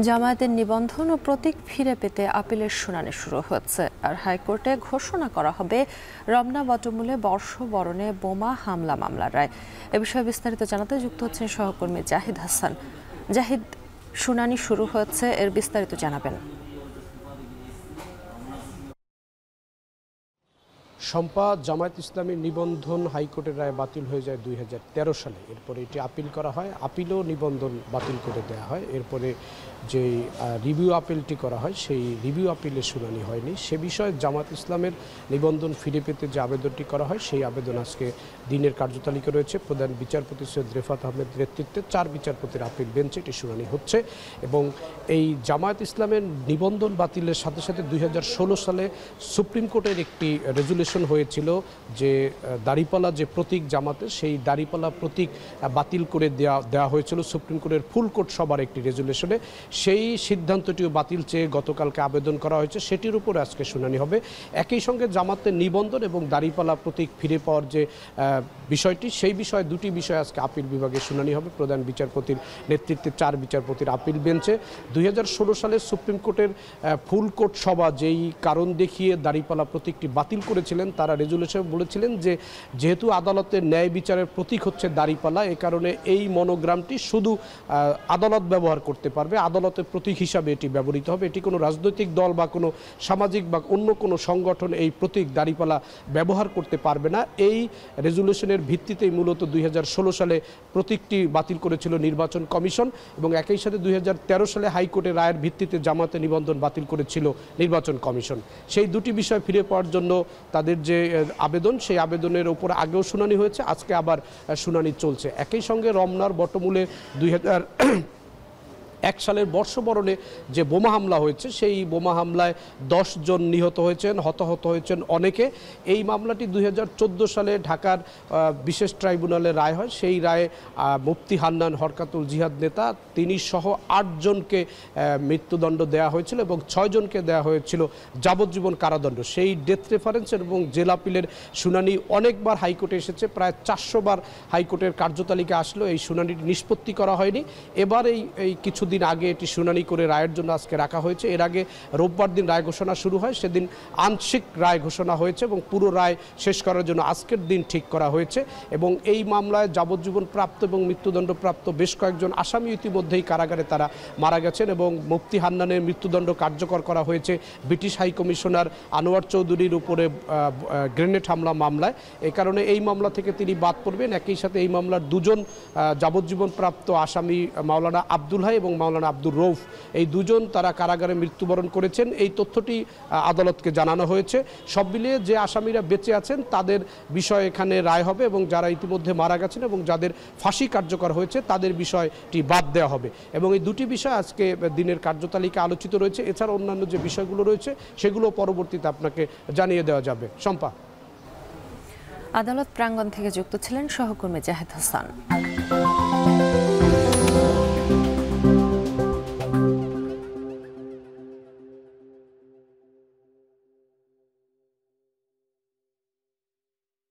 জামায়াতের নিবন্ধন ও প্রতীক ফিরে পেতে আপিলের শুনানি শুরু হচ্ছে। আর হাইকোর্টে ঘোষণা করা হবে রমনা বটমূলে বর্ষবরণে বোমা হামলা মামলার রায়। এ বিষয়ে বিস্তারিত জানাতে যুক্ত হচ্ছেন সহকর্মী জাহিদ হাসান। জাহিদ, শুনানি শুরু হচ্ছে, এর বিস্তারিত জানাবেন। শম্পা, জামায়াত ইসলামীর নিবন্ধন হাইকোর্টের রায় বাতিল হয়ে যায় 2013 সালে। এরপরে এটি আপিল করা হয়, আপিলও নিবন্ধন বাতিল করে দেওয়া হয়। এরপরে যে রিভিউ আপিলটি করা হয় সেই রিভিউ আপিলের শুনানি হয়নি। সে বিষয়ে জামায়াত ইসলামের নিবন্ধন ফিরে পেতে যে আবেদনটি করা হয় সেই আবেদন আজকে দিনের কার্যতালিকা রয়েছে। প্রধান বিচারপতি সৈয়দ রেফাত আহমেদ নেতৃত্বে 4 বিচারপতির আপিল বেঞ্চে এটি শুনানি হচ্ছে। এবং এই জামায়াত ইসলামের নিবন্ধন বাতিলের সাথে সাথে 2016 সালে সুপ্রিম কোর্টের একটি রেজুলেশন হয়েছিল যে দাড়িপাল্লা যে প্রতীক জামাতের, সেই দাড়িপাল্লা প্রতীক বাতিল করে দেওয়া হয়েছিল সুপ্রিম কোর্টের ফুল কোর্ট সভার একটি রেজুলেশনে। সেই সিদ্ধান্তটিও বাতিল চেয়ে গতকালকে আবেদন করা হয়েছে, সেটির উপরে আজকে শুনানি হবে। একই সঙ্গে জামাতের নিবন্ধন এবং দাড়িপাল্লা প্রতীক ফিরে পাওয়ার যে বিষয়টি, সেই বিষয়ে দুটি বিষয় আজকে আপিল বিভাগে শুনানি হবে প্রধান বিচারপতির নেতৃত্বে 4 বিচারপতির আপিল বেঞ্চে। 2016 সালে সুপ্রিম কোর্টের ফুল কোর্ট সভা যেই কারণ দেখিয়ে দাড়িপাল্লা প্রতীকটি বাতিল করেছিলেন, তারা রেজুলেশন বলেছিলেন যে যেহেতু আদালতের ন্যায় বিচারের প্রতীক হচ্ছে দাড়িপাল্লা, এ কারণে এই মনোগ্রামটি শুধু আদালত ব্যবহার করতে পারবে, আদালতের প্রতীক হিসাবে এটি ব্যবহৃত হবে। এটি কোনো রাজনৈতিক দল বা কোনো সামাজিক বা অন্য কোনো সংগঠন এই প্রতীক দাড়িপাল্লা ব্যবহার করতে পারবে না। এই রেজুলেশনের ভিত্তিতেই মূলত 2016 সালে প্রতীকটি বাতিল করেছিল নির্বাচন কমিশন এবং একই সাথে 2013 সালে হাইকোর্টের রায়ের ভিত্তিতে জামাতে নিবন্ধন বাতিল করেছিল নির্বাচন কমিশন। সেই দুটি বিষয় ফিরে পাওয়ার জন্য তাদের যে আবেদন, সেই আবেদনের উপর আগেও শুনানি হয়েছে, আজকে আবার শুনানি চলছে। একই সঙ্গে রমনার বটমূলে 2001 সালের বর্ষবরণে যে বোমা হামলা হয়েছে, সেই বোমা হামলায় 10 জন নিহত হয়েছেন, হতাহত হয়েছেন অনেকে। এই মামলাটি 2014 সালে ঢাকার বিশেষ ট্রাইব্যুনালে রায় হয়। সেই রায়ে মুফতি হান্নান হরকাতুল জিহাদ নেতা, তিনি সহ 8 জনকে মৃত্যুদণ্ড দেওয়া হয়েছিল এবং 6 জনকে দেওয়া হয়েছিল যাবজ্জীবন কারাদণ্ড। সেই ডেথ রেফারেন্স এবং জেল আপিলের শুনানি অনেকবার হাইকোর্টে এসেছে, প্রায় 400 বার হাইকোর্টের কার্যতালিকা আসলো, এই শুনানিটি নিষ্পত্তি করা হয়নি। এবার এই কিছুদিন আগে এটি শুনানি করে রায়ের জন্য আজকে রাখা হয়েছে। এর আগে রোববার দিন রায় ঘোষণা শুরু হয়, সেদিন আংশিক রায় ঘোষণা হয়েছে এবং পুরো রায় শেষ করার জন্য আজকের দিন ঠিক করা হয়েছে। এবং এই মামলায় যাবজ্জীবন প্রাপ্ত এবং মৃত্যুদণ্ডপ্রাপ্ত বেশ কয়েকজন আসামি ইতিমধ্যেই কারাগারে তারা মারা গেছেন এবং মুফতি হান্নানের মৃত্যুদণ্ড কার্যকর করা হয়েছে ব্রিটিশ হাই কমিশনার আনোয়ার চৌধুরীর উপরে গ্রেনেড হামলা মামলায়। এই কারণে এই মামলা থেকে তিনি বাদ পড়বেন। একই সাথে এই মামলার 2 জন যাবজ্জীবন প্রাপ্ত আসামি মাওলানা আব্দুল হাই এবং মাওলানা আব্দুর রৌফ, এই 2 জন তারা কারাগারে মৃত্যুবরণ করেছেন। এই তথ্যটি আদালতকে জানানো হয়েছে। সব মিলিয়ে যে আসামিরা বেঁচে আছেন তাদের বিষয়ে এখানে রায় হবে এবং যারা ইতিমধ্যে মারা গেছেন এবং যাদের ফাঁসি কার্যকর হয়েছে তাদের বিষয়টি বাদ দেওয়া হবে। এবং এই দুটি বিষয় আজকে দিনের কার্যতালিকা আলোচিত রয়েছে। এছাড়া অন্যান্য যে বিষয়গুলো রয়েছে সেগুলো পরবর্তীতে আপনাকে জানিয়ে দেওয়া যাবে। শম্পা, আদালত প্রাঙ্গণ থেকে যুক্ত ছিলেন সহকর্মী জাহিদ হাসান।